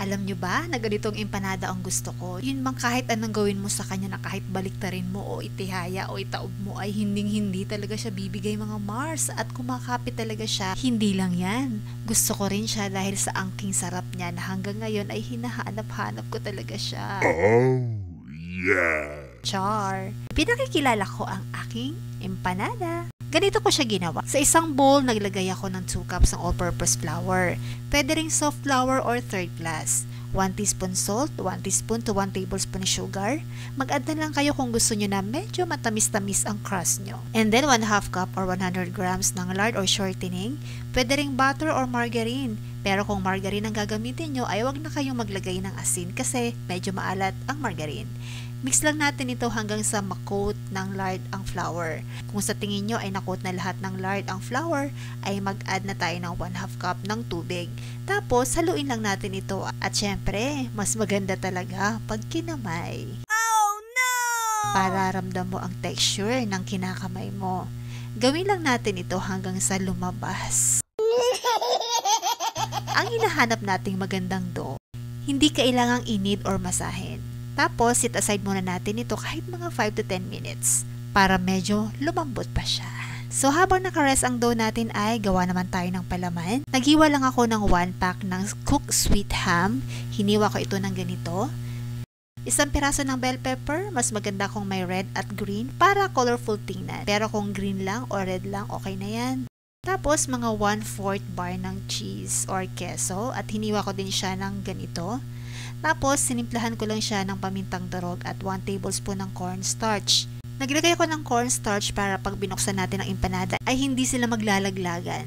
Alam nyo ba na ganitong empanada ang gusto ko? Yun bang kahit anong gawin mo sa kanya na kahit baliktarin mo o itihaya o itaob mo ay hindi talaga siya bibigay mga Mars at kumakapit talaga siya. Hindi lang yan. Gusto ko rin siya dahil sa angking sarap niya na hanggang ngayon ay hinahanap-hanap ko talaga siya. Oh, yeah! Char! Pinakikilala ko ang aking empanada. Ganito ko siya ginawa. Sa isang bowl, naglagay ako ng 2 cups ng all-purpose flour. Pwede ring soft flour or third class. 1 teaspoon salt, 1 teaspoon to 1 tablespoon sugar. Mag-add na lang kayo kung gusto nyo na medyo matamis-tamis ang crust nyo. And then 1/2 cup or 100 grams ng lard or shortening. Pwede ring butter or margarine. Pero kung margarine ang gagamitin nyo, ay wag na kayong maglagay ng asin kasi medyo maalat ang margarine. Mix lang natin ito hanggang sa makoat ng lard ang flour. Kung sa tingin nyo ay nakoat na lahat ng lard ang flour, ay mag-add na tayo ng 1/2 cup ng tubig. Tapos, haluin lang natin ito. At syempre, mas maganda talaga pag kinamay. Oh no! Para ramdam mo ang texture ng kinakamay mo. Gawin lang natin ito hanggang sa lumabas. Ang hinahanap nating magandang dough, hindi kailangang init or masahin. Tapos, sit aside muna natin ito kahit mga 5 to 10 minutes para medyo lumambot pa siya. So, habang nakarest ang dough natin ay gawa naman tayo ng palaman. Naghiwa lang ako ng 1 pack ng cooked sweet ham. Hiniwa ko ito ng ganito. Isang piraso ng bell pepper, mas maganda kung may red at green para colorful tingnan. Pero kung green lang o red lang, okay na yan. Tapos, mga 1/4 bar ng cheese or queso at hiniwa ko din siya ng ganito. Tapos, sinimplahan ko lang siya ng pamintang durog at 1 tablespoon ng cornstarch. Naglagay ko ng cornstarch para pag binuksan natin ang empanada ay hindi sila maglalaglagan.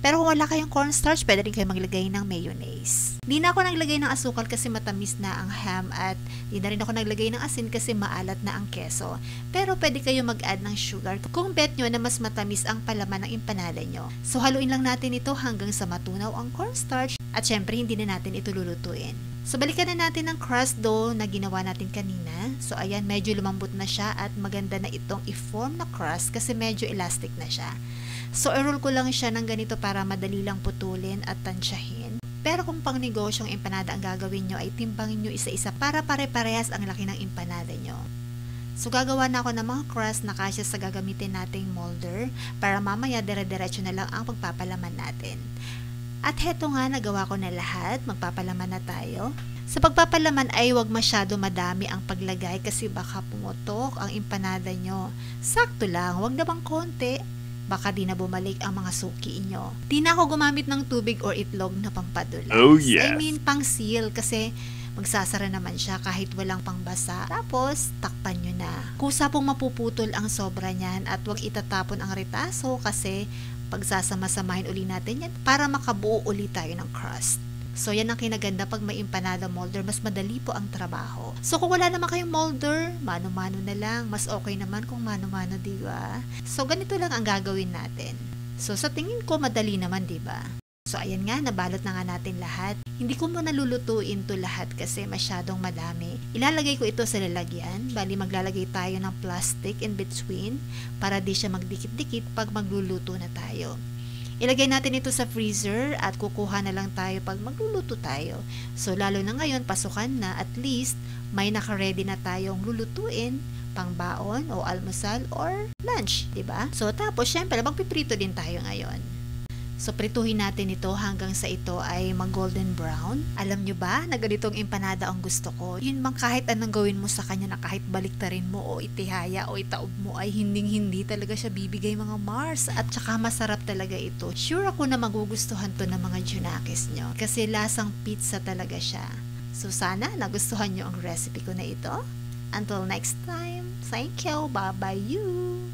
Pero kung wala kayong cornstarch, pwede rin kayo maglagay ng mayonnaise. Di na ako naglagay ng asukal kasi matamis na ang ham at di na rin ako naglagay ng asin kasi maalat na ang keso. Pero pwede kayo mag-add ng sugar kung bet nyo na mas matamis ang palaman ng empanada nyo. So haluin lang natin ito hanggang sa matunaw ang cornstarch at syempre hindi na natin ito lulutuin. So, balikan na natin ang crust dough na ginawa natin kanina. So, ayan, medyo lumambot na siya at maganda na itong i-form na crust kasi medyo elastic na siya. So, i-roll ko lang siya ng ganito para madali lang putulin at tansyahin. Pero kung pang negosyong empanada ang gagawin nyo, ay timbangin nyo isa-isa para pare-parehas ang laki ng empanada nyo. So, gagawa na ako ng mga crust na kasya sa gagamitin nating molder para mamaya dire-diretso na lang ang pagpapalaman natin. At heto nga, nagawa ko na lahat. Magpapalaman na tayo. Sa pagpapalaman ay huwag masyado madami ang paglagay kasi baka pumutok ang empanada nyo. Sakto lang, huwag namang konti. Baka di na bumalik ang mga suki nyo. Di na ako gumamit ng tubig or itlog na pampadulas. Oh, yes. I mean, pang seal kasi magsasara naman siya kahit walang pangbasa. Tapos, takpan nyo na. Kusa pong mapuputol ang sobra niyan at huwag itatapon ang retaso kasi pagsasama-samahin uli natin yan para makabuo uli tayo ng crust. So, yan ang kinaganda pag may empanada molder, mas madali po ang trabaho. So, kung wala naman kayong molder, mano-mano na lang. Mas okay naman kung mano-mano, diba? So, ganito lang ang gagawin natin. So, sa tingin ko, madali naman, diba? So, ayan nga, nabalot na nga natin lahat. Hindi ko muna lulutuin to lahat kasi masyadong madami. Ilalagay ko ito sa lalagyan. Bali, maglalagay tayo ng plastic in between para di siya magdikit-dikit pag magluluto na tayo. Ilagay natin ito sa freezer at kukuha na lang tayo pag magluluto tayo. So, lalo na ngayon, pasukan na, at least may naka-ready na tayong lulutuin, pangbaon o almusal or lunch, diba? So, tapos, syempre, magpiprito din tayo ngayon. So, prituhin natin ito hanggang sa ito ay mag-golden brown. Alam nyo ba na ganitong empanada ang gusto ko? Yun bang kahit anong gawin mo sa kanya na kahit baliktarin mo o itihaya o itaob mo ay hindi talaga siya bibigay mga Mars. At saka masarap talaga ito. Sure ako na magugustuhan to ng mga Junakis nyo. Kasi lasang pizza talaga siya. So, sana nagustuhan nyo ang recipe ko na ito. Until next time, thank you. Bye-bye you!